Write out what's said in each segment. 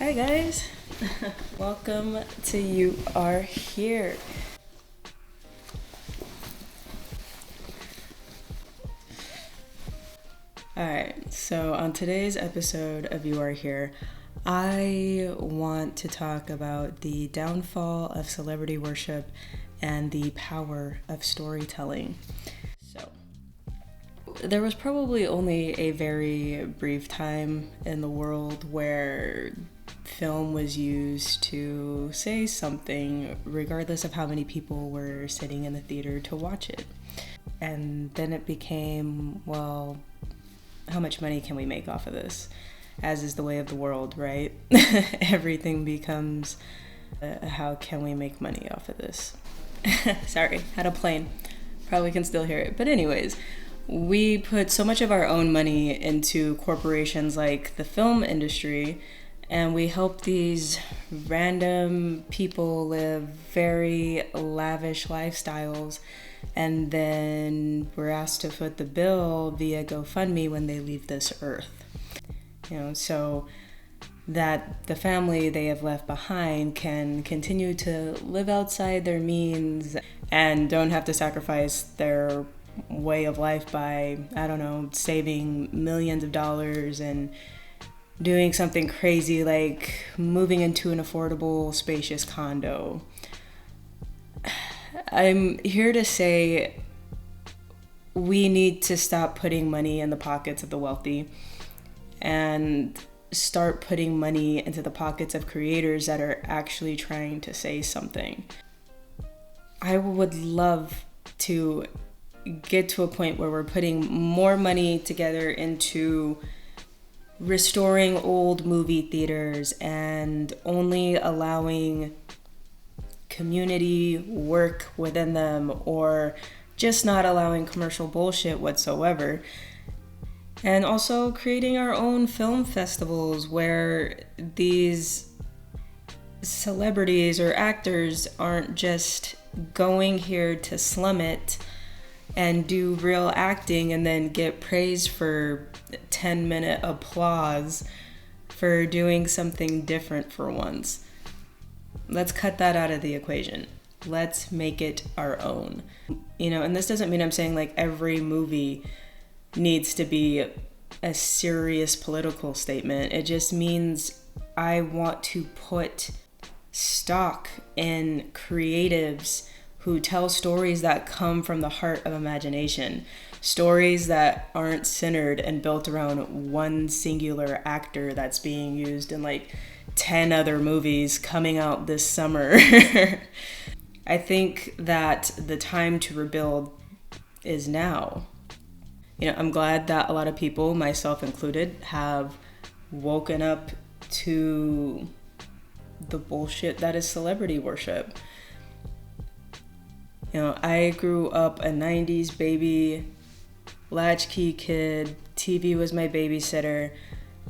Hi guys, welcome to You Are Here. Alright, so on today's episode of You Are Here, I want to talk about the downfall of celebrity worship and the power of storytelling. So, there was probably only a very brief time in the world where film was used to say something, regardless of how many people were sitting in the theater to watch it. And then it became, well, how much money can we make off of this? As is the way of the world, right? Everything becomes, how can we make money off of this? Sorry, had a plane. Probably can still hear it. But anyways, we put so much of our own money into corporations like the film industry, and we help these random people live very lavish lifestyles, and then we're asked to foot the bill via GoFundMe when they leave this earth. So that the family they have left behind can continue to live outside their means and don't have to sacrifice their way of life by, saving millions of dollars and doing something crazy like moving into an affordable, spacious condo. I'm here to say we need to stop putting money in the pockets of the wealthy and start putting money into the pockets of creators that are actually trying to say something. I would love to get to a point where we're putting more money together into restoring old movie theaters and only allowing community work within them, or just not allowing commercial bullshit whatsoever. And also creating our own film festivals where these celebrities or actors aren't just going here to slum it and do real acting and then get praised for 10-minute applause for doing something different for once. Let's cut that out of the equation. Let's make it our own. And this doesn't mean I'm saying like every movie needs to be a serious political statement. It just means I want to put stock in creatives who tell stories that come from the heart of imagination. Stories that aren't centered and built around one singular actor that's being used in like 10 other movies coming out this summer. I think that the time to rebuild is now. I'm glad that a lot of people, myself included, have woken up to the bullshit that is celebrity worship. I grew up a 90s baby, latchkey kid, TV was my babysitter,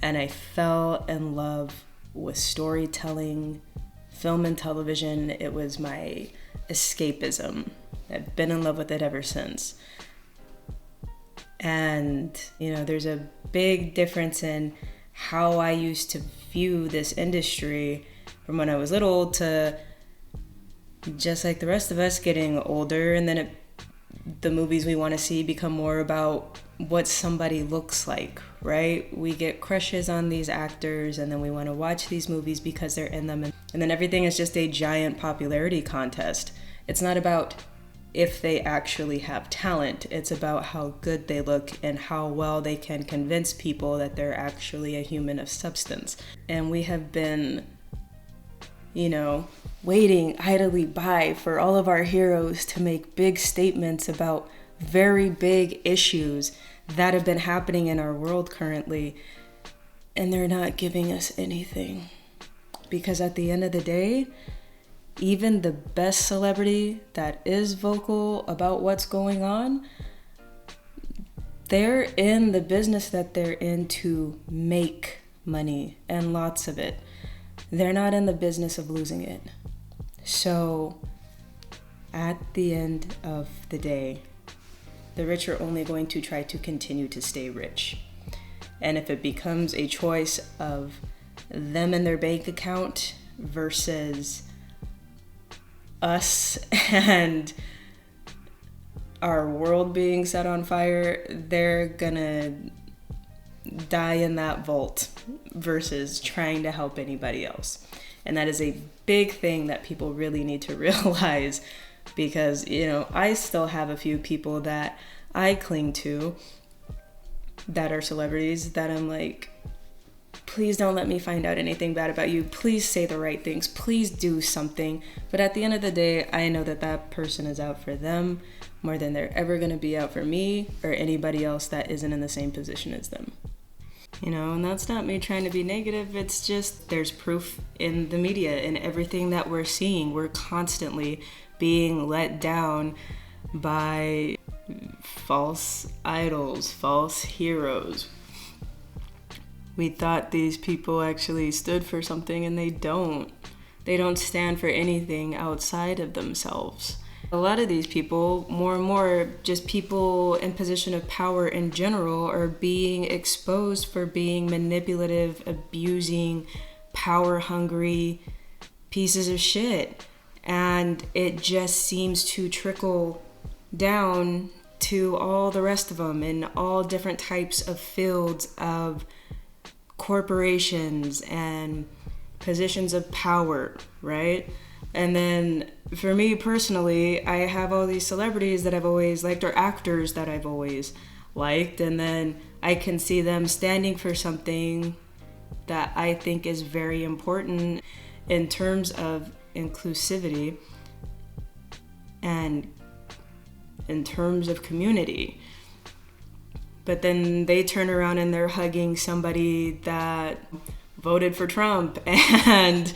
and I fell in love with storytelling, film and television. It was my escapism. I've been in love with it ever since. And, there's a big difference in how I used to view this industry from when I was little to just like the rest of us getting older, and then the movies we want to see become more about what somebody looks like, right? We get crushes on these actors and then we want to watch these movies because they're in them, and then everything is just a giant popularity contest. It's not about if they actually have talent, it's about how good they look and how well they can convince people that they're actually a human of substance. And we have been waiting idly by for all of our heroes to make big statements about very big issues that have been happening in our world currently, and they're not giving us anything. Because at the end of the day, even the best celebrity that is vocal about what's going on, they're in the business that they're in to make money, and lots of it. They're not in the business of losing it. So at the end of the day, the rich are only going to try to continue to stay rich. And if it becomes a choice of them and their bank account versus us and our world being set on fire, they're gonna die in that vault versus trying to help anybody else. And that is a big thing that people really need to realize, because, you know, I still have a few people that I cling to that are celebrities that I'm like, please don't let me find out anything bad about you. Please say the right things. Please do something. But at the end of the day, I know that that person is out for them more than they're ever going to be out for me or anybody else that isn't in the same position as them. You know, and that's not me trying to be negative. It's just there's proof in the media and everything that we're seeing. We're constantly being let down by false idols, false heroes. We thought these people actually stood for something, and they don't. They don't stand for anything outside of themselves. A lot of these people, more and more, just people in position of power in general, are being exposed for being manipulative, abusing, power-hungry pieces of shit. And it just seems to trickle down to all the rest of them in all different types of fields of corporations and positions of power, right? And then for me personally, I have all these celebrities that I've always liked, or actors that I've always liked, and then I can see them standing for something that I think is very important in terms of inclusivity and in terms of community. But then they turn around and they're hugging somebody that voted for Trump and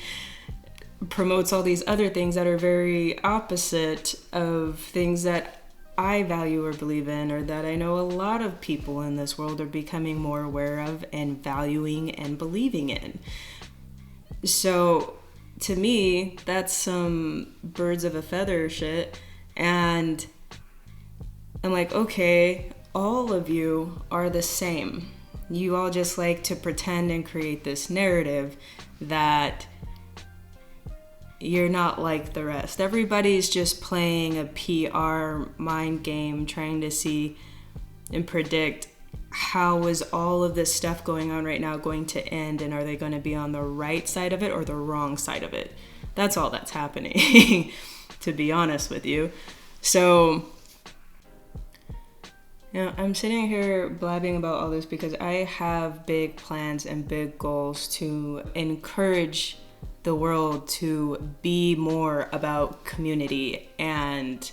promotes all these other things that are very opposite of things that I value or believe in, or that I know a lot of people in this world are becoming more aware of and valuing and believing in. So to me, that's some birds of a feather shit. And I'm like, okay, all of you are the same. You all just like to pretend and create this narrative that you're not like the rest. Everybody's just playing a PR mind game, trying to see and predict how is all of this stuff going on right now going to end, and are they going to be on the right side of it or the wrong side of it? That's all that's happening, to be honest with you. So, you know, I'm sitting here blabbing about all this because I have big plans and big goals to encourage the world to be more about community and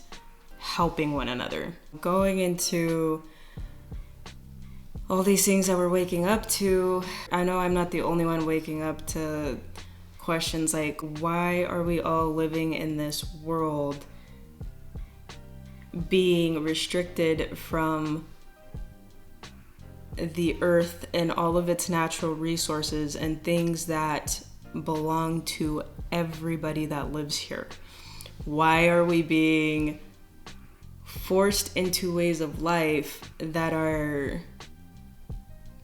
helping one another. Going into all these things that we're waking up to, I know I'm not the only one waking up to questions like, why are we all living in this world being restricted from the earth and all of its natural resources and things that belong to everybody that lives here? Why are we being forced into ways of life that are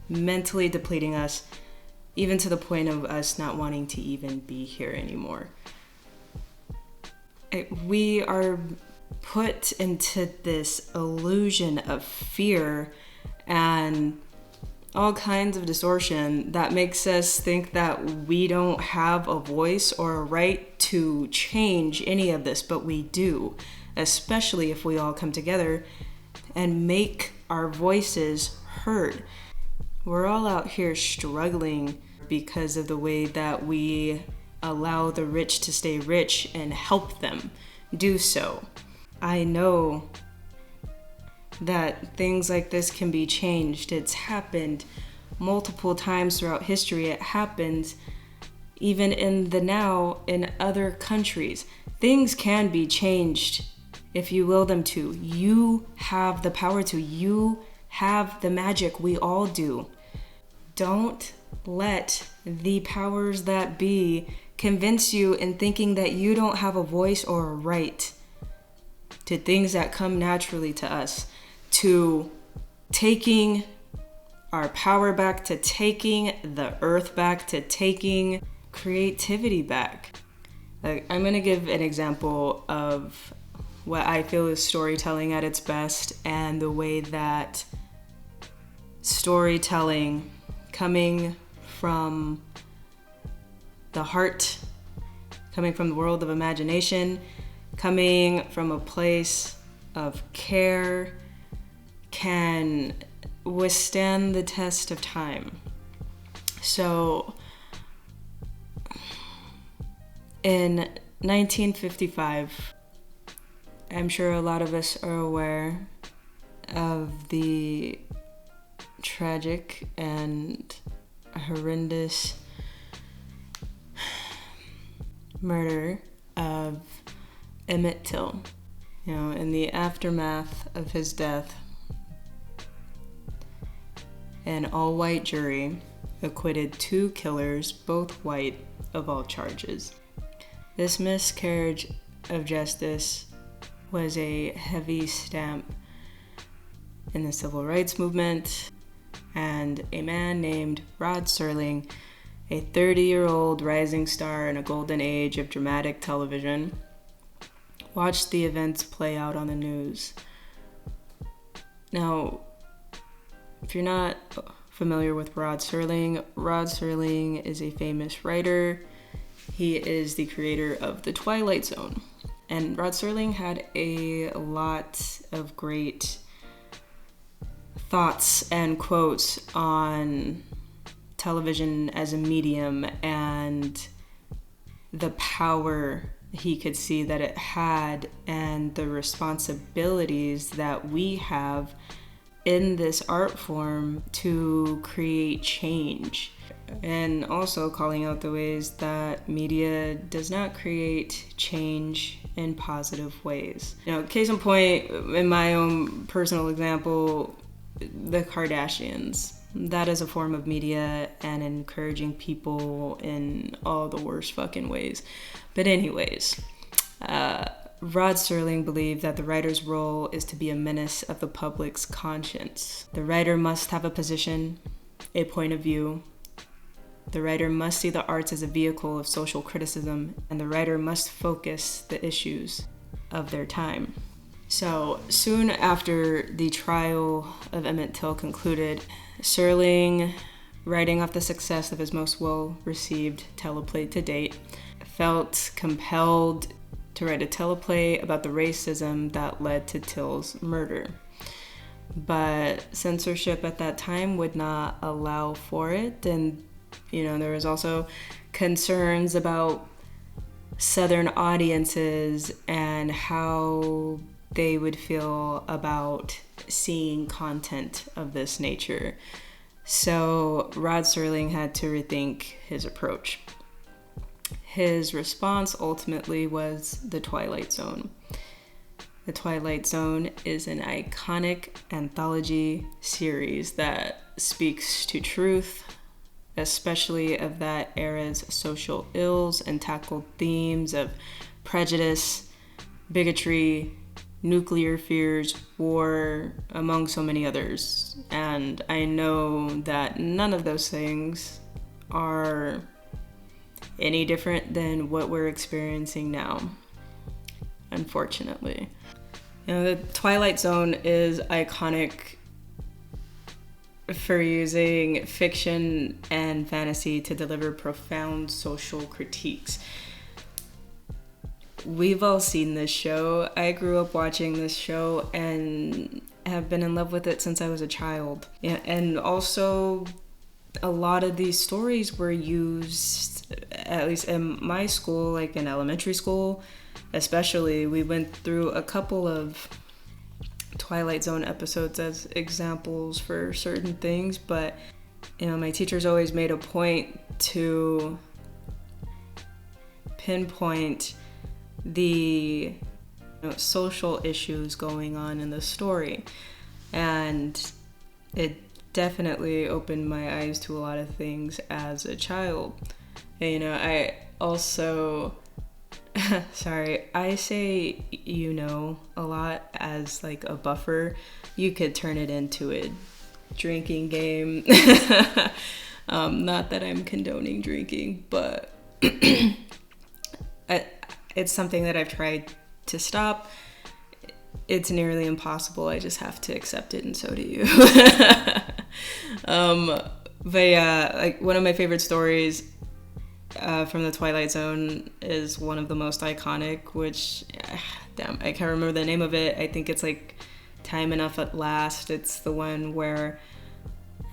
mentally depleting us, even to the point of us not wanting to even be here anymore? We are put into this illusion of fear and all kinds of distortion that makes us think that we don't have a voice or a right to change any of this, but we do, especially if we all come together and make our voices heard. We're all out here struggling because of the way that we allow the rich to stay rich and help them do so. I know that things like this can be changed. It's happened multiple times throughout history. It happens even in the now in other countries. Things can be changed if you will them to. You have the power to. You have the magic. We all do. Don't let the powers that be convince you in thinking that you don't have a voice or a right to things that come naturally to us, to taking our power back, to taking the earth back, to taking creativity back. Like, I'm going to give an example of what I feel is storytelling at its best, and the way that storytelling coming from the heart, coming from the world of imagination, coming from a place of care, can withstand the test of time. So in 1955, I'm sure a lot of us are aware of the tragic and horrendous murder of Emmett Till. You know, in the aftermath of his death, an all-white jury acquitted 2 killers, both white, of all charges. This miscarriage of justice was a heavy stamp in the civil rights movement, and a man named Rod Serling, a 30-year-old rising star in a golden age of dramatic television, watched the events play out on the news. Now, if you're not familiar with Rod Serling is a famous writer. He is the creator of The Twilight Zone. And Rod Serling had a lot of great thoughts and quotes on television as a medium and the power he could see that it had, and the responsibilities that we have in this art form to create change. And also calling out the ways that media does not create change in positive ways. You know, case in point, in my own personal example, the Kardashians. That is a form of media and encouraging people in all the worst fucking ways. But anyways, Rod Serling believed that the writer's role is to be a menace of the public's conscience. The writer must have a position, a point of view. The writer must see the arts as a vehicle of social criticism, and the writer must focus the issues of their time. So soon after the trial of Emmett Till concluded, Serling, writing off the success of his most well-received teleplay to date, felt compelled to write a teleplay about the racism that led to Till's murder. But censorship at that time would not allow for it, and there was also concerns about Southern audiences and how they would feel about seeing content of this nature. So Rod Serling had to rethink his approach. His response ultimately was The Twilight Zone. The Twilight Zone is an iconic anthology series that speaks to truth, especially of that era's social ills, and tackled themes of prejudice, bigotry, nuclear fears, war, among so many others. And I know that none of those things are any different than what we're experiencing now, unfortunately. The Twilight Zone is iconic for using fiction and fantasy to deliver profound social critiques. We've all seen this show. I grew up watching this show and have been in love with it since I was a child. Yeah, and also a lot of these stories were used, at least in my school, like in elementary school especially. We went through a couple of Twilight Zone episodes as examples for certain things, but my teachers always made a point to pinpoint the social issues going on in the story, and it definitely opened my eyes to a lot of things as a child. And, I also sorry, I say a lot as like a buffer. You could turn it into drinking game. Not that I'm condoning drinking, but it's something that I've tried to stop. It's nearly impossible. I just have to accept it, and so do you. But yeah, like one of my favorite stories from the Twilight Zone is one of the most iconic, which, damn, I can't remember the name of it. I think it's like Time Enough at Last. It's the one where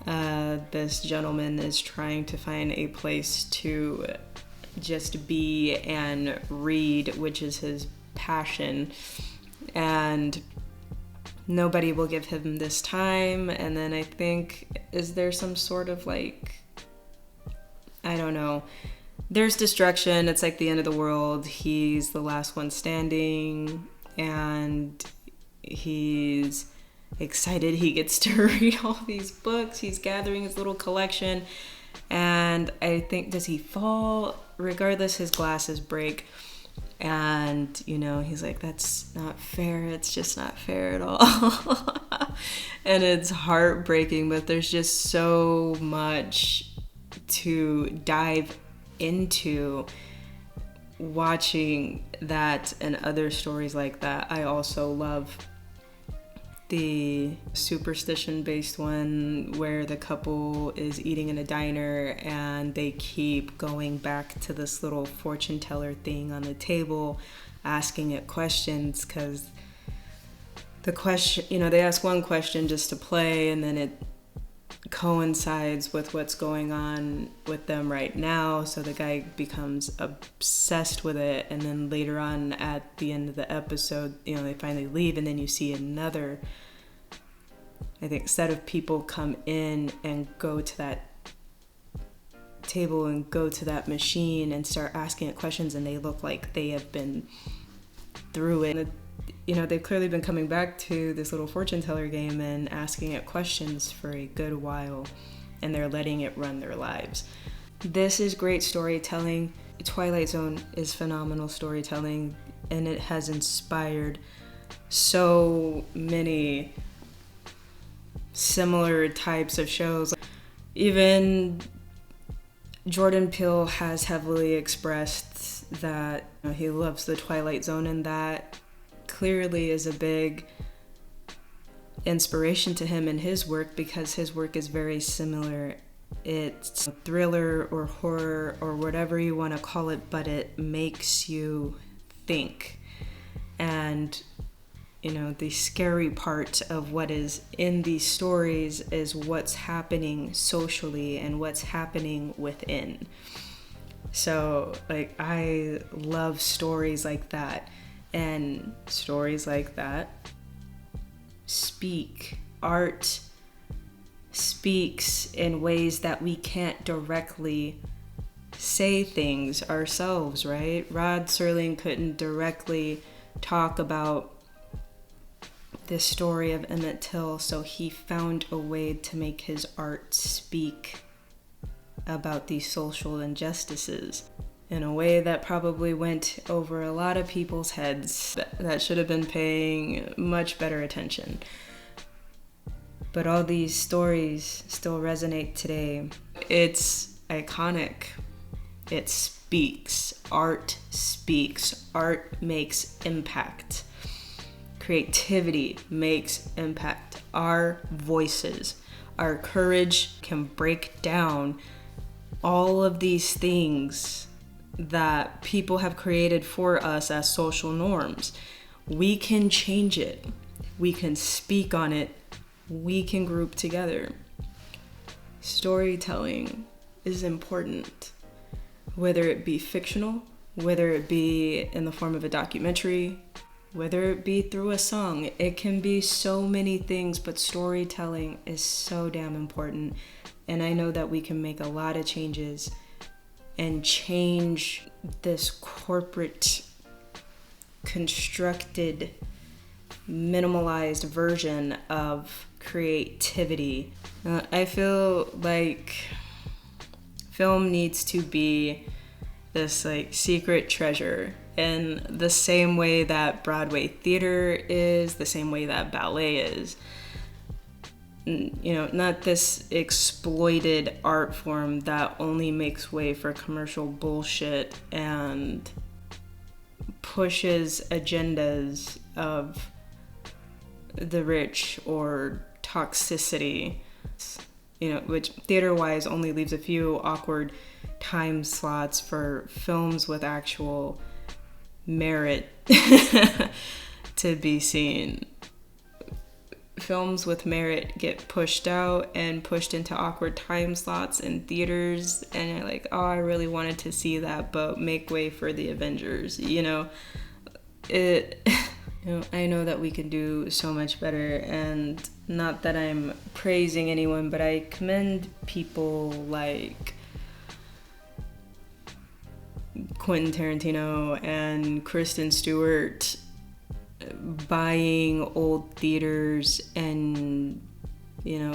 this gentleman is trying to find a place to just be and read, which is his passion, and nobody will give him this time. And then I think, is there some sort of like, I don't know, there's destruction. It's like the end of the world. He's the last one standing, and he's excited he gets to read all these books. He's gathering his little collection, and I think, does he fall? Regardless, his glasses break, and you know, he's like, that's not fair. It's just not fair at all. And it's heartbreaking, but there's just so much to dive into watching that and other stories like that. I also love the superstition-based one where the couple is eating in a diner and they keep going back to this little fortune teller thing on the table, asking it questions, because the question, you know, they ask one question just to play, and then it coincides with what's going on with them right now, so the guy becomes obsessed with it, and then later on at the end of the episode, you know, they finally leave, and then you see another, I think, set of people come in and go to that table and go to that machine and start asking it questions, and they look like they have been through it. You know, they've clearly been coming back to this little fortune teller game and asking it questions for a good while, and they're letting it run their lives. This is great storytelling. Twilight Zone is phenomenal storytelling, and it has inspired so many similar types of shows. Even Jordan Peele has heavily expressed that, you know, he loves the Twilight Zone, and that clearly is a big inspiration to him in his work, because his work is very similar. It's a thriller or horror or whatever you want to call it, but it makes you think. And, you know, the scary part of what is in these stories is what's happening socially and what's happening within. So, like, I love stories like that. And stories like that speak. Art speaks in ways that we can't directly say things ourselves, right? Rod Serling couldn't directly talk about this story of Emmett Till, so he found a way to make his art speak about these social injustices in a way that probably went over a lot of people's heads that should have been paying much better attention. But all these stories still resonate today. It's iconic. It speaks. Art speaks. Art makes impact. Creativity makes impact. Our voices, our courage can break down all of these things that people have created for us as social norms. We can change it. We can speak on it. We can group together. Storytelling is important, whether it be fictional, whether it be in the form of a documentary, whether it be through a song. It can be so many things, but storytelling is so damn important. And I know that we can make a lot of changes and change this corporate, constructed, minimalized version of creativity. I feel like film needs to be this like secret treasure, in the same way that Broadway theater is, the same way that ballet is. not this exploited art form that only makes way for commercial bullshit and pushes agendas of the rich or toxicity, which theater-wise only leaves a few awkward time slots for films with actual merit to be seen. Films with merit get pushed out and pushed into awkward time slots in theaters, and you're like, oh, I really wanted to see that, but make way for the Avengers. I know that we can do so much better, and not that I'm praising anyone, but I commend people like Quentin Tarantino and Kristen Stewart buying old theaters, and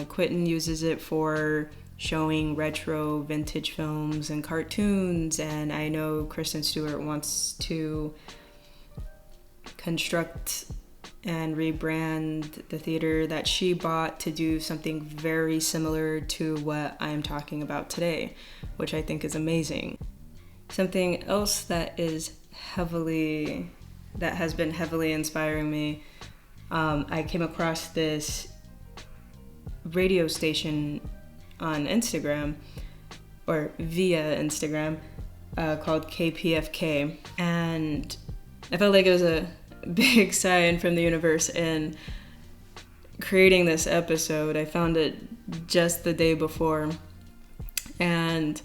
Quentin uses it for showing retro vintage films and cartoons, and I know Kristen Stewart wants to construct and rebrand the theater that she bought to do something very similar to what I'm talking about today, which I think is amazing. Something else that has been heavily inspiring me, I came across this radio station on Instagram, or via Instagram, called KPFK, and I felt like it was a big sign from the universe in creating this episode. I found it just the day before, and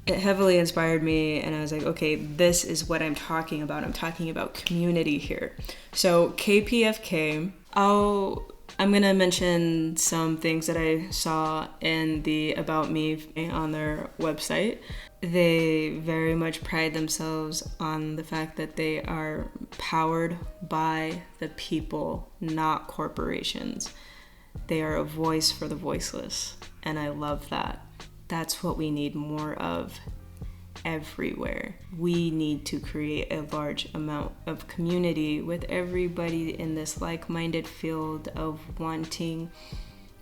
it heavily inspired me, and I was like, okay, this is what I'm talking about. I'm talking about community here. So KPFK, I'm gonna mention some things that I saw in the About Me on their website. They very much pride themselves on the fact that they are powered by the people, not corporations. They are a voice for the voiceless, and I love that. That's what we need more of everywhere. We need to create a large amount of community with everybody in this like-minded field of wanting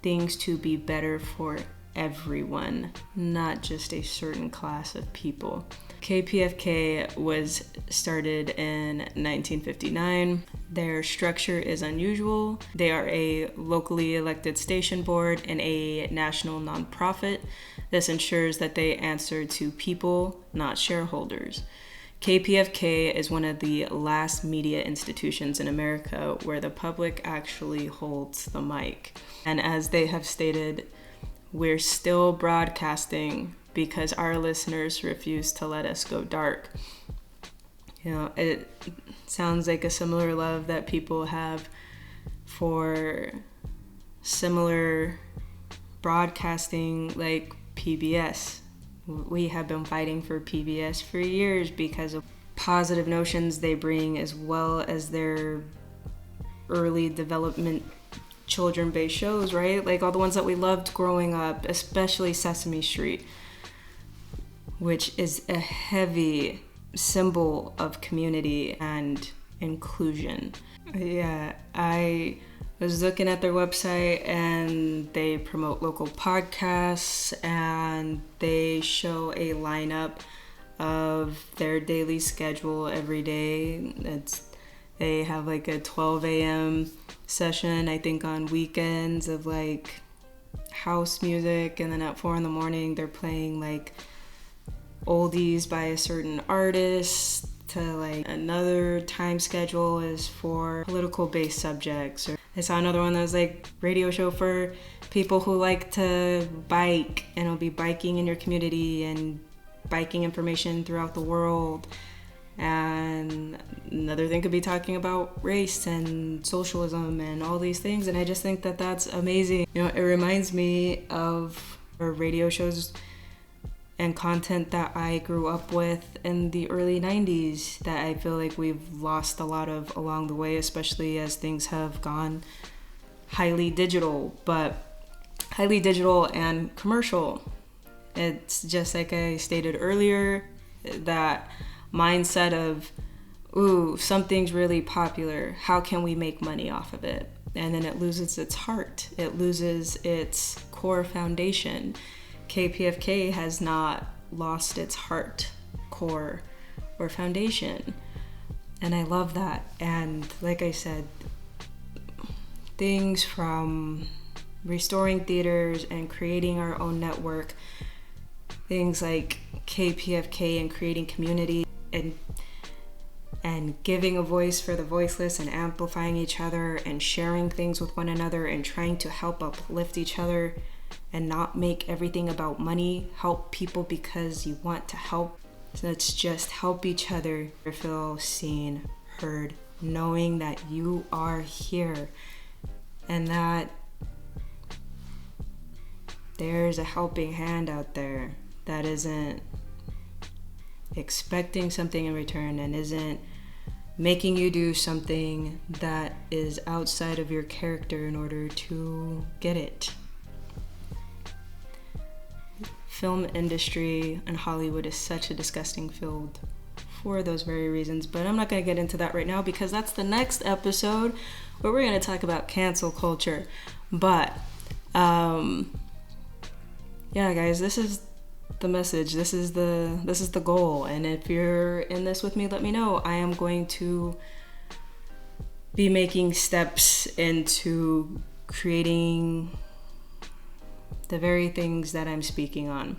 things to be better for everyone, not just a certain class of people. KPFK was started in 1959. Their structure is unusual. They are a locally elected station board and a national nonprofit. This ensures that they answer to people, not shareholders. KPFK is one of the last media institutions in America where the public actually holds the mic. And as they have stated, we're still broadcasting because our listeners refuse to let us go dark. It sounds like a similar love that people have for similar broadcasting like PBS. We have been fighting for PBS for years because of positive notions they bring, as well as their early development children-based shows, right? Like all the ones that we loved growing up, especially Sesame Street, which is a heavy symbol of community and inclusion. Yeah, I was looking at their website, and they promote local podcasts, and they show a lineup of their daily schedule every day. They have like a 12 a.m. session, I think, on weekends of like house music, and then at 4 a.m. they're playing like oldies by a certain artist. To like another time schedule is for political based subjects. Or I saw another one that was like radio show for people who like to bike, and it'll be biking in your community and biking information throughout the world. And another thing could be talking about race and socialism and all these things, and I just think that that's amazing. It reminds me of radio shows and content that I grew up with in the early 90s that I feel like we've lost a lot of along the way, especially as things have gone highly digital, but highly digital and commercial. It's just like I stated earlier, that mindset of, ooh, something's really popular, how can we make money off of it? and then it loses its heart. It loses its core foundation. KPFK has not lost its heart, core, or foundation. And I love that. And like I said, things from restoring theaters and creating our own network, things like KPFK and creating community and giving a voice for the voiceless and amplifying each other and sharing things with one another and trying to help uplift each other and not make everything about money. Help people because you want to help. So let's just help each other feel seen, heard, knowing that you are here and that there's a helping hand out there that isn't expecting something in return and isn't making you do something that is outside of your character in order to get it. Film industry and Hollywood is such a disgusting field for those very reasons, but I'm not going to get into that right now because that's the next episode where we're going to talk about cancel culture. But yeah, guys, this is the message. This is the goal. And if you're in this with me, let me know. I am going to be making steps into creating the very things that I'm speaking on,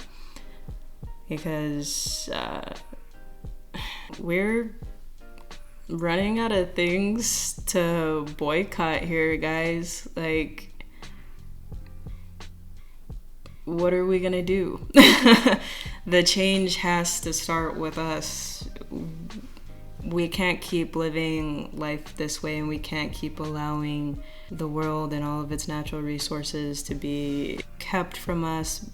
because we're running out of things to boycott here, guys. Like, what are we gonna do? The change has to start with us. We can't keep living life this way, and we can't keep allowing the world and all of its natural resources to be kept from us,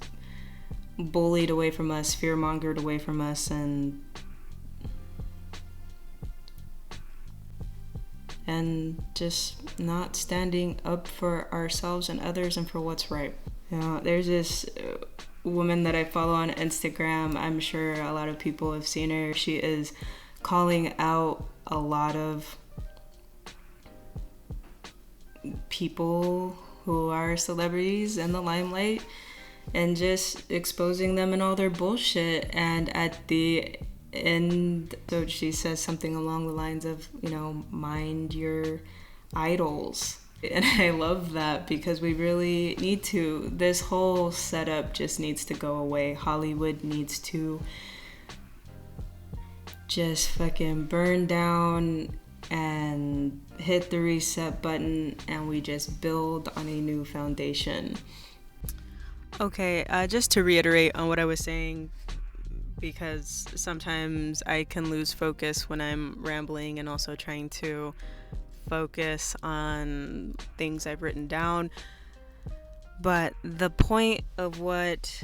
bullied away from us, fear-mongered away from us, and just not standing up for ourselves and others and for what's right. You know, there's this woman that I follow on Instagram. I'm sure a lot of people have seen her. She is calling out a lot of people who are celebrities in the limelight and just exposing them and all their bullshit. And at the end, so she says something along the lines of, you know, mind your idols. And I love that because we really need to. This whole setup just needs to go away. Hollywood needs to just fucking burn down and hit the reset button, and we just build on a new foundation. Okay, just to reiterate on what I was saying, because sometimes I can lose focus when I'm rambling and also trying to focus on things I've written down. But the point of what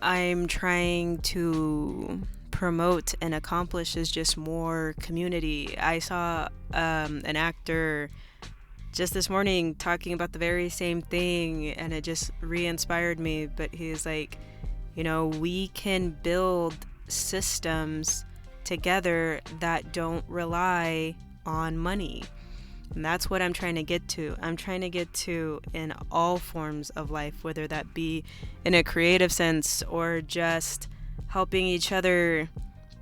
I'm trying to promote and accomplish is just more community. I saw an actor just this morning talking about the very same thing, and it just re-inspired me. But he's like, you know, we can build systems together that don't rely on money. And that's what I'm trying to get to. I'm trying to get to in all forms of life, whether that be in a creative sense or just helping each other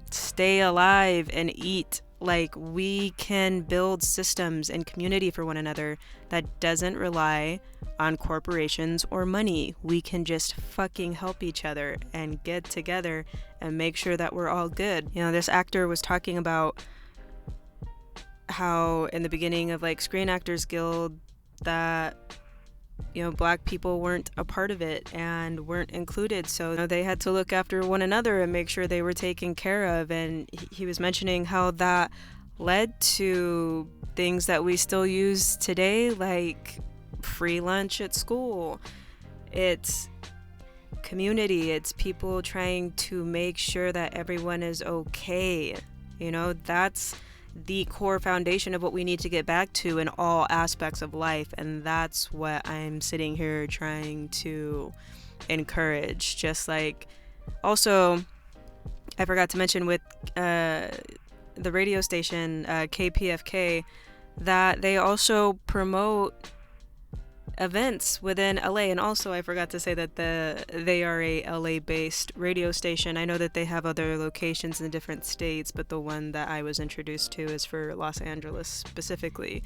stay alive and eat. Like, we can build systems and community for one another that doesn't rely on corporations or money. We can just fucking help each other and get together and make sure that we're all good. You know, this actor was talking about how in the beginning of like Screen Actors Guild that, you know, black people weren't a part of it and weren't included, so you know, they had to look after one another and make sure they were taken care of. And he was mentioning how that led to things that we still use today, like free lunch at school. It's community, it's people trying to make sure that everyone is okay. You know, that's the core foundation of what we need to get back to in all aspects of life, and that's what I'm sitting here trying to encourage. Just like, also, I forgot to mention with the radio station KPFK that they also promote events within LA. And also, I forgot to say that they are a LA-based radio station. I know that they have other locations in different states, but the one that I was introduced to is for Los Angeles specifically.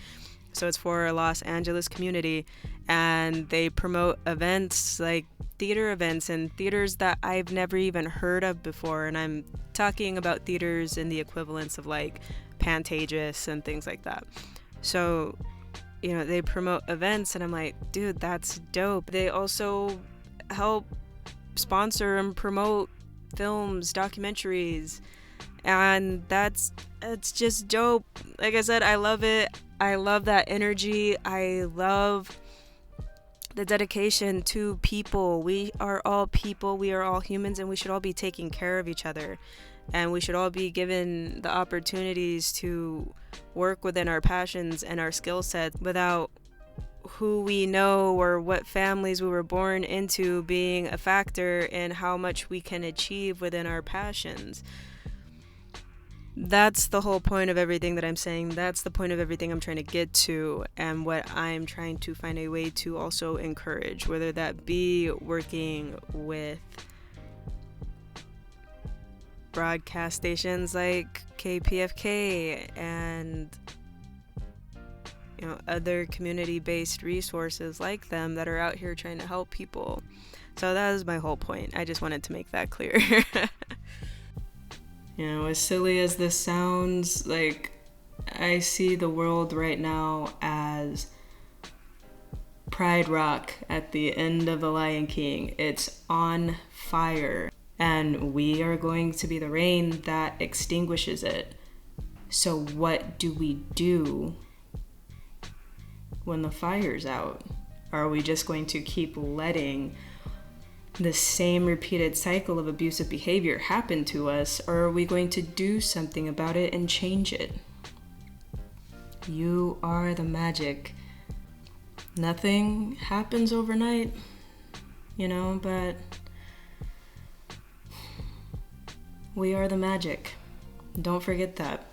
So it's for a Los Angeles community, and they promote events like theater events and theaters that I've never even heard of before. And I'm talking about theaters in the equivalence of like Pantages and things like that. So, you know, they promote events, and I'm like, dude, that's dope. They also help sponsor and promote films, documentaries, and it's just dope. Like I said, I love it. I love that energy. I love the dedication to people. We are all people. We are all humans, and we should all be taking care of each other. And we should all be given the opportunities to work within our passions and our skill sets without who we know or what families we were born into being a factor in how much we can achieve within our passions. That's the whole point of everything that I'm saying. That's the point of everything I'm trying to get to, and what I'm trying to find a way to also encourage, whether that be working with broadcast stations like KPFK and, you know, other community-based resources like them that are out here trying to help people. So that is my whole point. I just wanted to make that clear. You know, as silly as this sounds, like, I see the world right now as Pride Rock at the end of The Lion King. It's on fire, and we are going to be the rain that extinguishes it. So what do we do when the fire's out? Are we just going to keep letting the same repeated cycle of abusive behavior happen to us, or are we going to do something about it and change it? You are the magic. Nothing happens overnight, you know, but we are the magic. Don't forget that.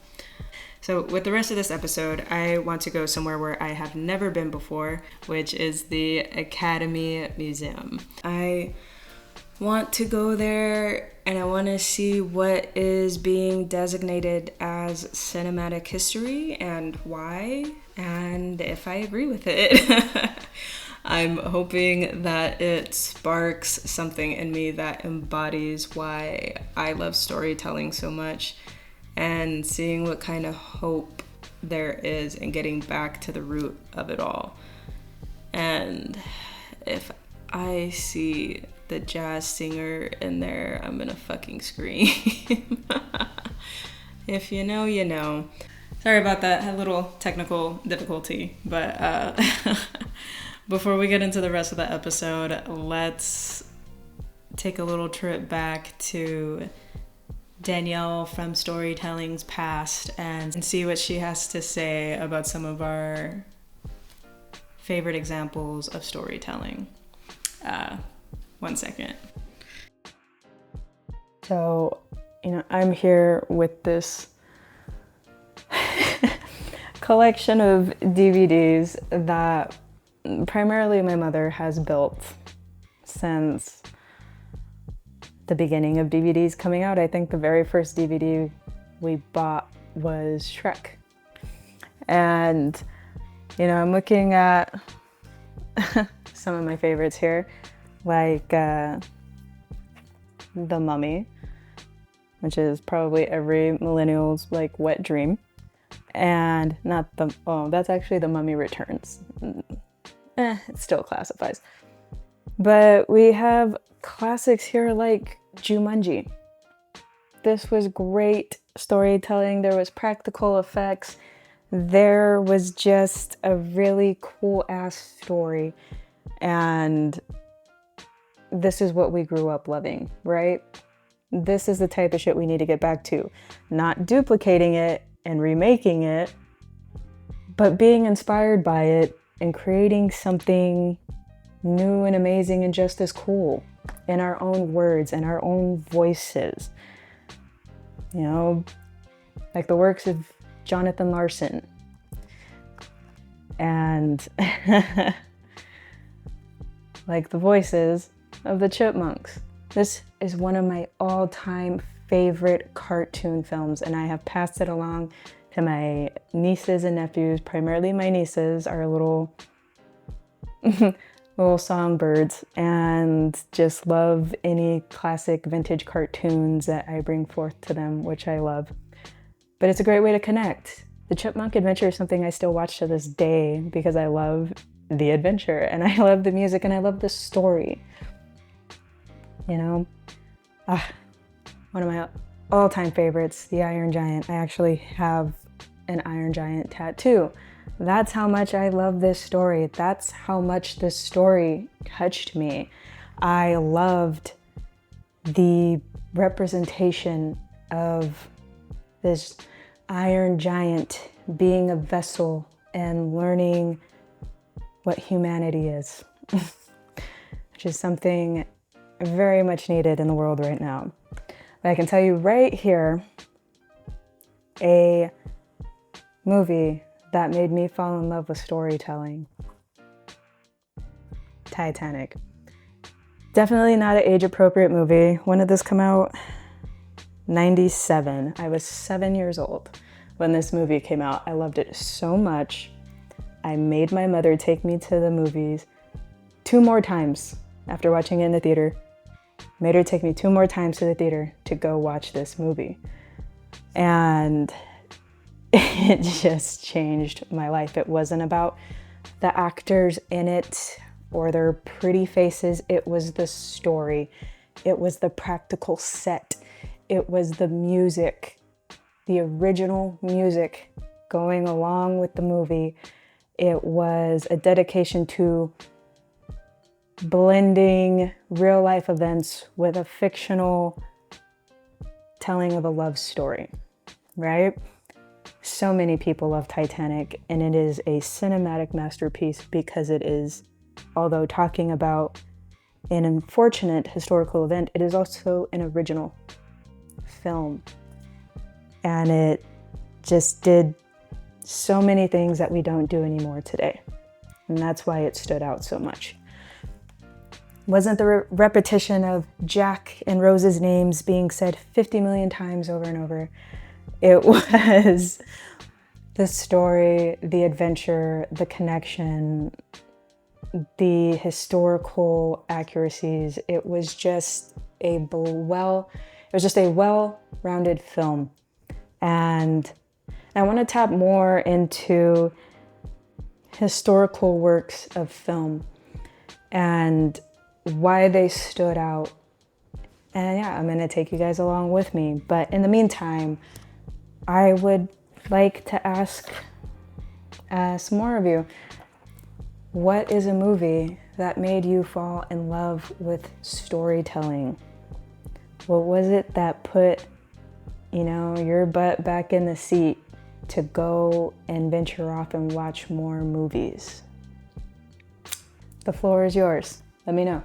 So with the rest of this episode, I want to go somewhere where I have never been before, which is the Academy Museum. I want to go there, and I want to see what is being designated as cinematic history and why, and if I agree with it. I'm hoping that it sparks something in me that embodies why I love storytelling so much, and seeing what kind of hope there is in getting back to the root of it all. And if I see the jazz singer in there, I'm gonna fucking scream. If you know, you know. Sorry about that, had a little technical difficulty, but before we get into the rest of the episode, let's take a little trip back to Danielle from Storytelling's past and see what she has to say about some of our favorite examples of storytelling. 1 second. So, you know, I'm here with this collection of DVDs that primarily my mother has built since the beginning of DVDs coming out. I think the very first DVD we bought was Shrek. And, you know, I'm looking at some of my favorites here, like The Mummy, which is probably every millennial's like wet dream. And that's actually The Mummy Returns. It still classifies. But we have classics here like Jumanji. This was great storytelling. There was practical effects. There was just a really cool ass story. And this is what we grew up loving, right? This is the type of shit we need to get back to. Not duplicating it and remaking it, but being inspired by it and creating something new and amazing and just as cool in our own words and our own voices. You know, like the works of Jonathan Larson. And like the voices of the chipmunks. This is one of my all-time favorite cartoon films, and I have passed it along to my nieces and nephews. Primarily my nieces are little little songbirds and just love any classic vintage cartoons that I bring forth to them, which I love. But it's a great way to connect. The Chipmunk Adventure is something I still watch to this day because I love the adventure and I love the music and I love the story. You know? One of my all-time favorites, the Iron Giant. I actually have an Iron Giant tattoo. That's how much I love this story. That's how much this story touched me. I loved the representation of this Iron Giant being a vessel and learning what humanity is, which is something very much needed in the world right now. But I can tell you right here, a movie that made me fall in love with storytelling. Titanic. Definitely not an age-appropriate movie. When did this come out? 97. I was 7 years old when this movie came out. I loved it so much. I made my mother take me to the movies 2 more times after watching it in the theater. Made her take me 2 more times to the theater to go watch this movie. And it just changed my life. It wasn't about the actors in it or their pretty faces. It was the story. It was the practical set. It was the music, the original music going along with the movie. It was a dedication to blending real life events with a fictional telling of a love story, right? So many people love Titanic, and it is a cinematic masterpiece because it is, although talking about an unfortunate historical event, it is also an original film. And it just did so many things that we don't do anymore today. And that's why it stood out so much. Wasn't the repetition of Jack and Rose's names being said 50 million times over and over. It was the story, the adventure, the connection, the historical accuracies. It was just a well-rounded film. And I want to tap more into historical works of film and why they stood out. And yeah, I'm going to take you guys along with me. But in the meantime, I would like to ask some more of you, what is a movie that made you fall in love with storytelling? What was it that put, your butt back in the seat to go and venture off and watch more movies? The floor is yours. Let me know.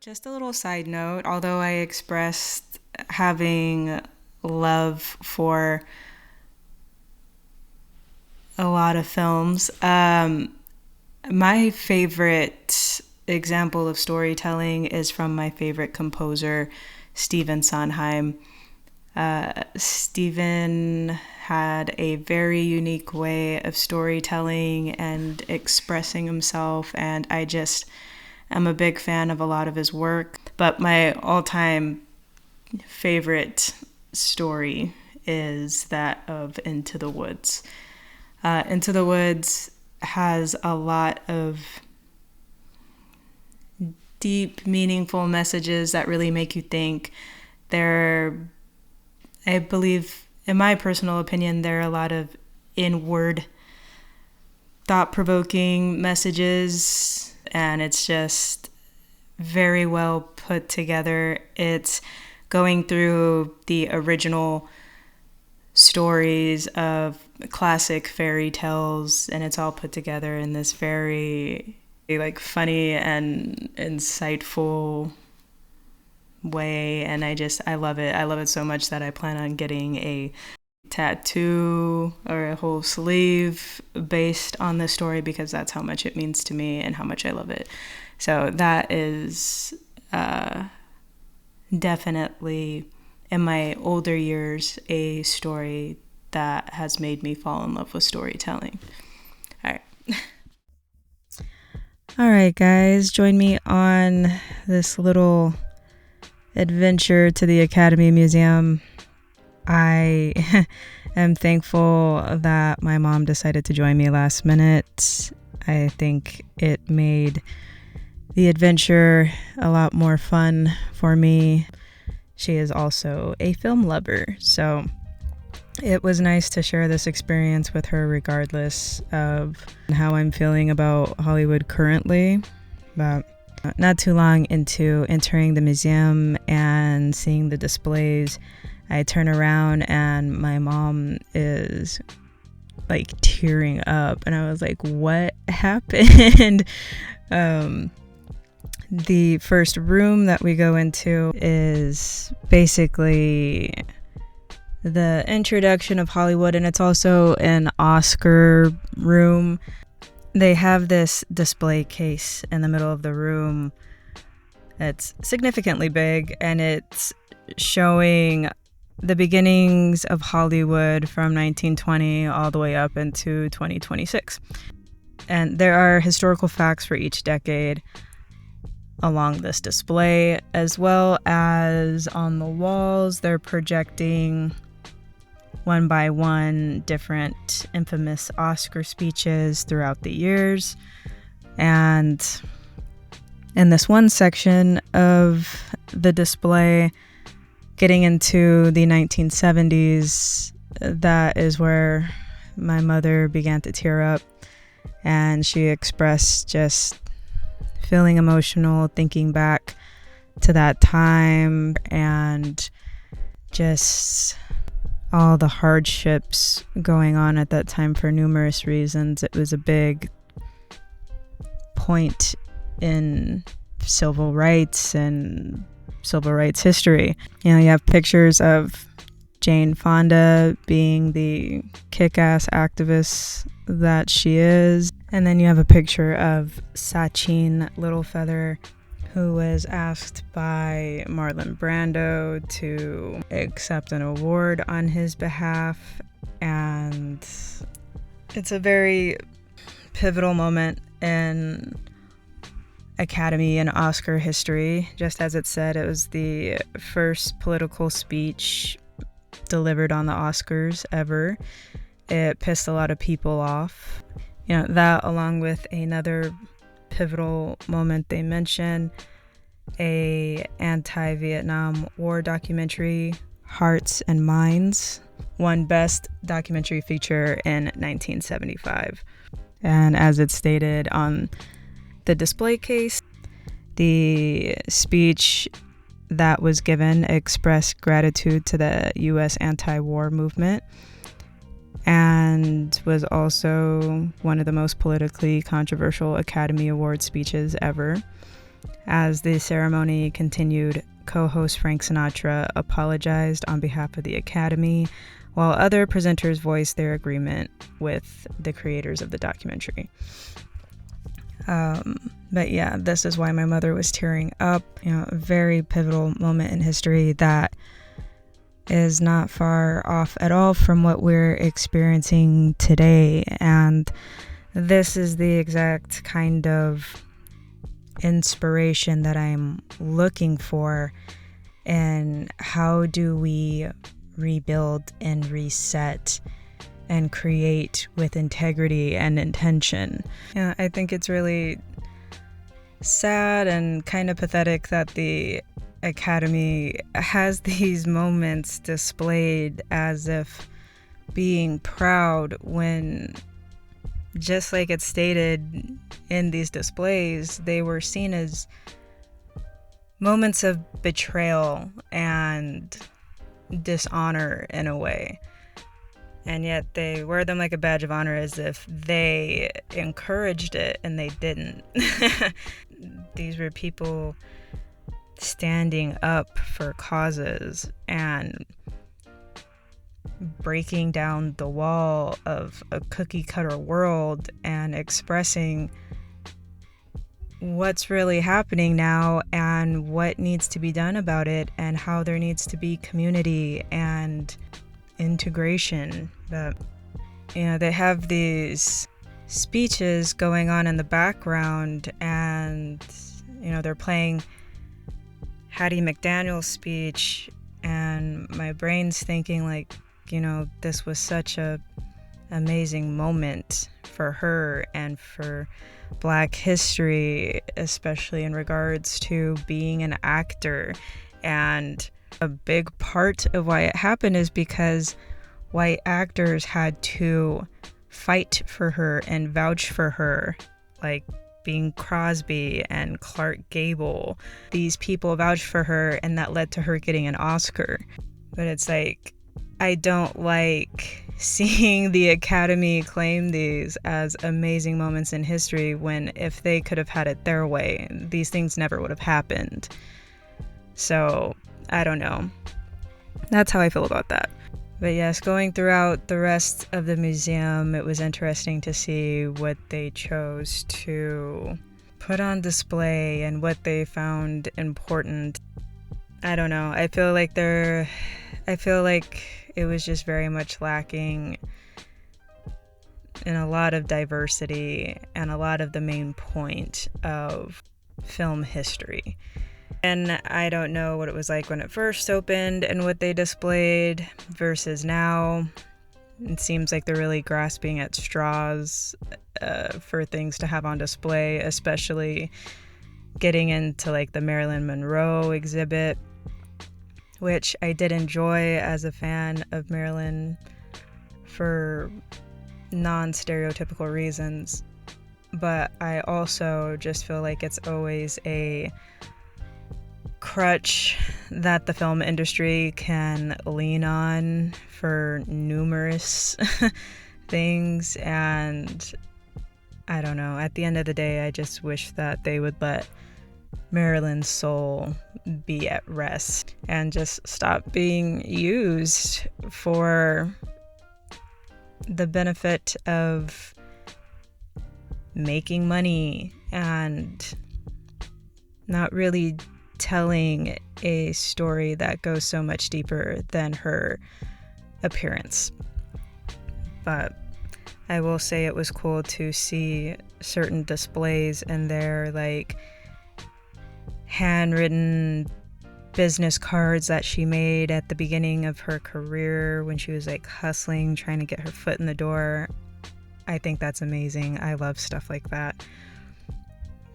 Just a little side note, although I expressed having love for a lot of films, my favorite example of storytelling is from my favorite composer, Stephen Sondheim. Stephen had a very unique way of storytelling and expressing himself, and I'm a big fan of a lot of his work. But my all-time favorite story is that of Into the Woods. Into the Woods has a lot of deep, meaningful messages that really make you think. I believe, in my personal opinion, there are a lot of inward, thought-provoking messages, and it's just very well put together. It's going through the original stories of classic fairy tales, and it's all put together in this very like funny and insightful way. And I love it. I love it so much that I plan on getting a tattoo or a whole sleeve based on this story, because that's how much it means to me and how much I love it. So that is definitely, in my older years, a story that has made me fall in love with storytelling. All right. All right, guys, join me on this little adventure to the Academy Museum. I am thankful that my mom decided to join me last minute. I think it made the adventure a lot more fun for me. She is also a film lover, so it was nice to share this experience with her regardless of how I'm feeling about Hollywood currently. But not too long into entering the museum and seeing the displays, I turn around and my mom is like tearing up, and I was like, what happened? The first room that we go into is basically the introduction of Hollywood, and it's also an Oscar room. They have this display case in the middle of the room. It's significantly big, and it's showing the beginnings of Hollywood from 1920 all the way up into 2026. And there are historical facts for each decade along this display, as well as on the walls they're projecting one by one different infamous Oscar speeches throughout the years. And in this one section of the display, getting into the 1970s, that is where my mother began to tear up, and she expressed just feeling emotional, thinking back to that time and just all the hardships going on at that time for numerous reasons. It was a big point in civil rights and civil rights history. You know, you have pictures of Jane Fonda being the kick-ass activist that she is. And then you have a picture of Sachin Littlefeather, who was asked by Marlon Brando to accept an award on his behalf. And it's a very pivotal moment in Academy and Oscar history. Just as it said, it was the first political speech delivered on the Oscars ever. It pissed a lot of people off. You know, that along with another pivotal moment they mention, a anti-Vietnam War documentary, Hearts and Minds, won Best Documentary Feature in 1975. And as it's stated on the display case, the speech that was given expressed gratitude to the U.S. anti-war movement and was also one of the most politically controversial Academy Award speeches ever. As the ceremony continued, co-host Frank Sinatra apologized on behalf of the Academy, while other presenters voiced their agreement with the creators of the documentary. But yeah, this is why my mother was tearing up. You know, a very pivotal moment in history that is not far off at all from what we're experiencing today. And this is the exact kind of inspiration that I'm looking for. And how do we rebuild and reset and create with integrity and intention? Yeah, I think it's really sad and kind of pathetic that the Academy has these moments displayed as if being proud, when, just like it's stated in these displays, they were seen as moments of betrayal and dishonor in a way. And yet they wear them like a badge of honor as if they encouraged it, and they didn't. These were people standing up for causes and breaking down the wall of a cookie cutter world and expressing what's really happening now and what needs to be done about it, and how there needs to be community and integration. But they have these speeches going on in the background, and they're playing Hattie McDaniel's speech, and my brain's thinking like, this was such a amazing moment for her and for Black history, especially in regards to being an actor. And a big part of why it happened is because white actors had to fight for her and vouch for her, like Bing Crosby and Clark Gable. These people vouched for her, and that led to her getting an Oscar. But it's like, I don't like seeing the Academy claim these as amazing moments in history when, if they could have had it their way, these things never would have happened. So, I don't know. That's how I feel about that. But yes, going throughout the rest of the museum, it was interesting to see what they chose to put on display and what they found important. I don't know. I feel like it was just very much lacking in a lot of diversity and a lot of the main point of film history. And I don't know what it was like when it first opened and what they displayed versus now. It seems like they're really grasping at straws for things to have on display, especially getting into like the Marilyn Monroe exhibit, which I did enjoy as a fan of Marilyn for non-stereotypical reasons. But I also just feel like it's always a crutch that the film industry can lean on for numerous things. And I don't know, at the end of the day, I just wish that they would let Marilyn's soul be at rest and just stop being used for the benefit of making money and not really telling a story that goes so much deeper than her appearance. But I will say it was cool to see certain displays in there, like handwritten business cards that she made at the beginning of her career when she was like hustling, trying to get her foot in the door. I think that's amazing. I love stuff like that.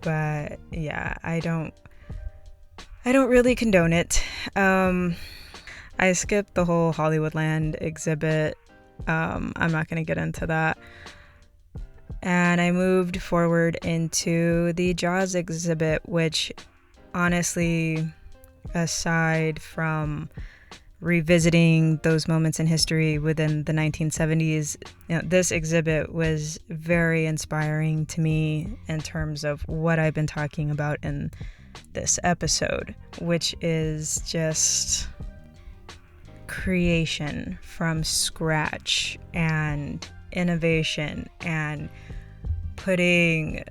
But yeah, I don't really condone it. I skipped the whole Hollywoodland exhibit. I'm not going to get into that. And I moved forward into the Jaws exhibit, which honestly, aside from revisiting those moments in history within the 1970s, this exhibit was very inspiring to me in terms of what I've been talking about in this episode, which is just creation from scratch and innovation and putting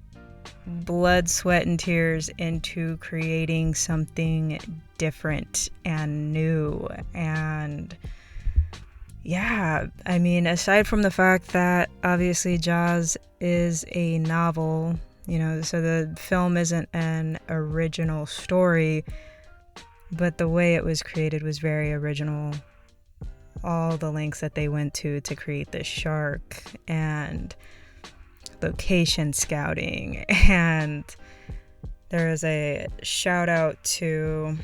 blood, sweat, and tears into creating something different and new. And yeah, I mean, aside from the fact that obviously Jaws is a novel, so the film isn't an original story, but the way it was created was very original. All the lengths that they went to create this shark, and location scouting, and there is a shout out to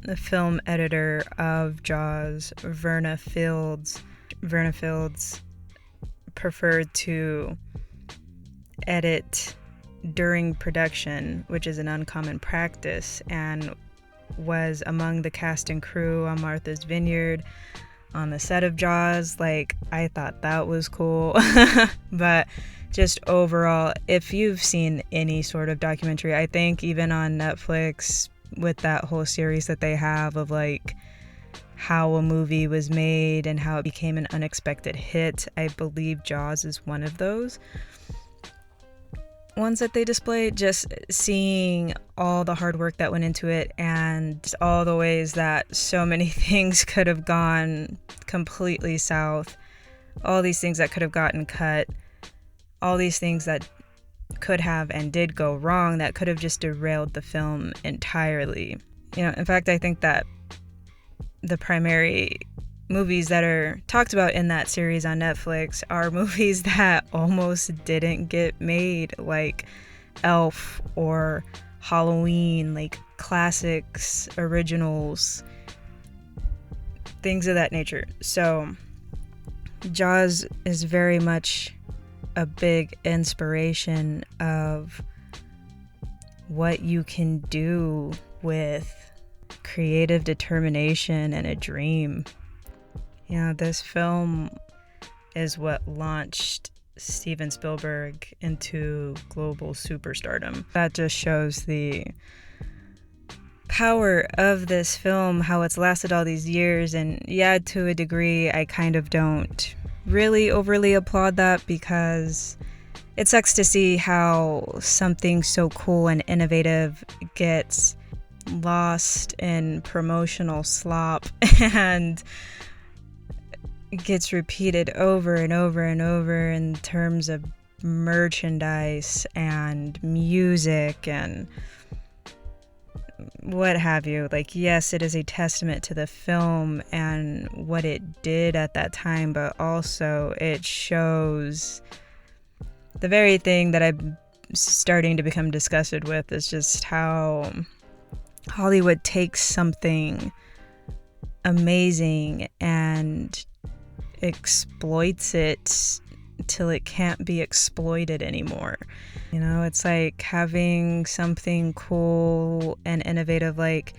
the film editor of Jaws, Verna Fields. Verna Fields preferred to edit during production, which is an uncommon practice, and was among the cast and crew on Martha's Vineyard, on the set of Jaws. Like, I thought that was cool. But just overall, if you've seen any sort of documentary, I think even on Netflix with that whole series that they have of like how a movie was made and how it became an unexpected hit, I believe Jaws is one of those ones that they display. Just seeing all the hard work that went into it and all the ways that so many things could have gone completely south, all these things that could have gotten cut, all these things that could have and did go wrong that could have just derailed the film entirely. You know, in fact, I think that the primary movies that are talked about in that series on Netflix are movies that almost didn't get made, like Elf or Halloween, like classics, originals, things of that nature. So Jaws is very much a big inspiration of what you can do with creative determination and a dream. You know, this film is what launched Steven Spielberg into global superstardom. That just shows the power of this film, how it's lasted all these years. And yeah, to a degree, I kind of don't really overly applaud that, because it sucks to see how something so cool and innovative gets lost in promotional slop and gets repeated over and over and over in terms of merchandise and music and what have you. Like, yes, it is a testament to the film and what it did at that time, but also it shows the very thing that I'm starting to become disgusted with, is just how Hollywood takes something amazing and exploits it till it can't be exploited anymore. You know, it's like having something cool and innovative like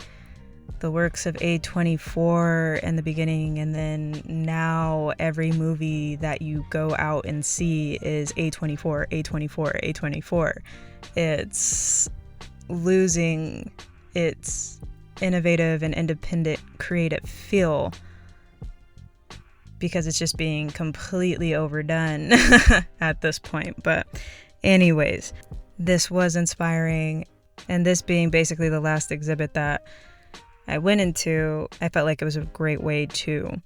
the works of A24 in the beginning, and then now every movie that you go out and see is A24, A24, A24. It's losing its innovative and independent creative feel because it's just being completely overdone at this point. But anyways, this was inspiring, and this being basically the last exhibit that I went into, I felt like it was a great way to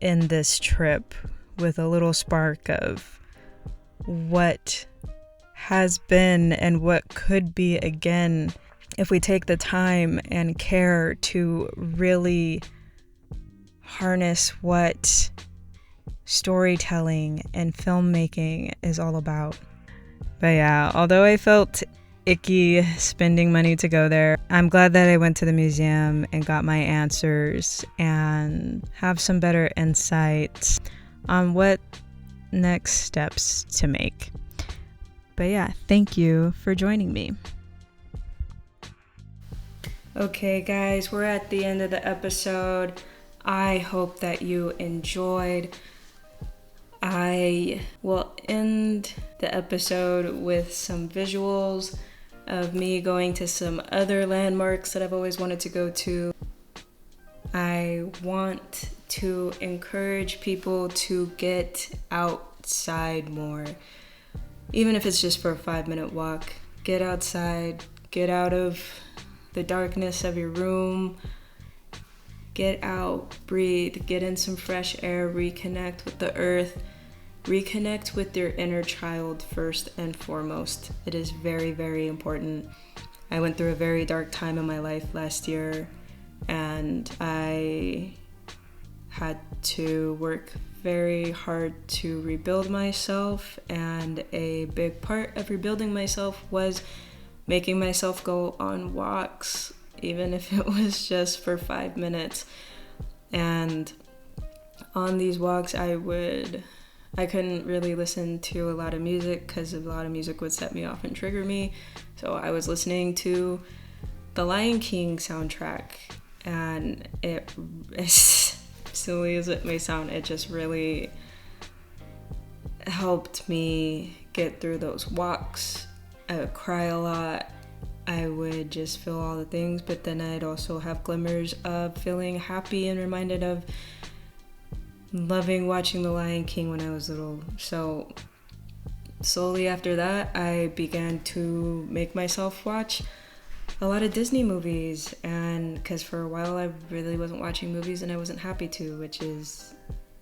end this trip with a little spark of what has been and what could be again if we take the time and care to really harness what storytelling and filmmaking is all about. But yeah, although I felt icky spending money to go there, I'm glad that I went to the museum and got my answers and have some better insight on what next steps to make. But yeah, thank you for joining me. Okay, guys, we're at the end of the episode. I hope that you enjoyed. I will end the episode with some visuals of me going to some other landmarks that I've always wanted to go to. I want to encourage people to get outside more, even if it's just for a 5-minute walk. Get outside, get out of the darkness of your room, get out, breathe, get in some fresh air, reconnect with the earth, reconnect with your inner child first and foremost. It is very, very important. I went through a very dark time in my life last year, and I had to work very hard to rebuild myself, and a big part of rebuilding myself was making myself go on walks, even if it was just for 5 minutes. And on these walks, I couldn't really listen to a lot of music because a lot of music would set me off and trigger me. So I was listening to the Lion King soundtrack, and it silly as it may sound, it just really helped me get through those walks. I would cry a lot. I would just feel all the things, but then I'd also have glimmers of feeling happy and reminded of loving watching The Lion King when I was little. So slowly after that, I began to make myself watch a lot of Disney movies, and because for a while I really wasn't watching movies and I wasn't happy to, which is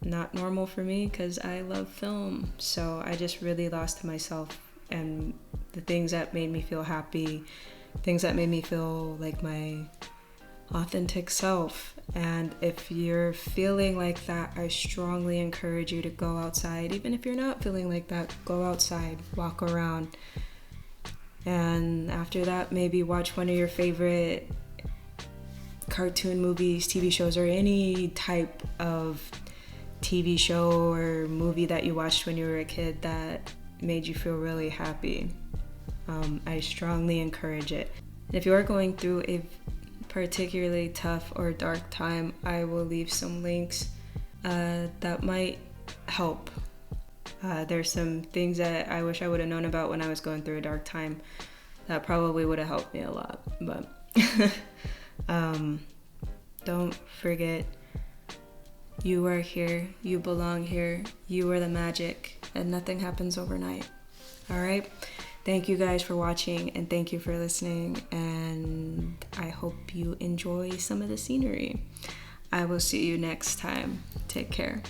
not normal for me because I love film. So I just really lost to myself and the things that made me feel happy, things that made me feel like my authentic self. And if you're feeling like that, I strongly encourage you to go outside. Even if you're not feeling like that, go outside, walk around. And after that, maybe watch one of your favorite cartoon movies, TV shows, or any type of TV show or movie that you watched when you were a kid that made you feel really happy. I strongly encourage it. And if you are going through a particularly tough or dark time, I will leave some links that might help. There's some things that I wish I would have known about when I was going through a dark time that probably would have helped me a lot. But don't forget, you are here, you belong here, you are the magic, and nothing happens overnight. All right? Thank you guys for watching, and thank you for listening, and I hope you enjoy some of the scenery. I will see you next time. Take care.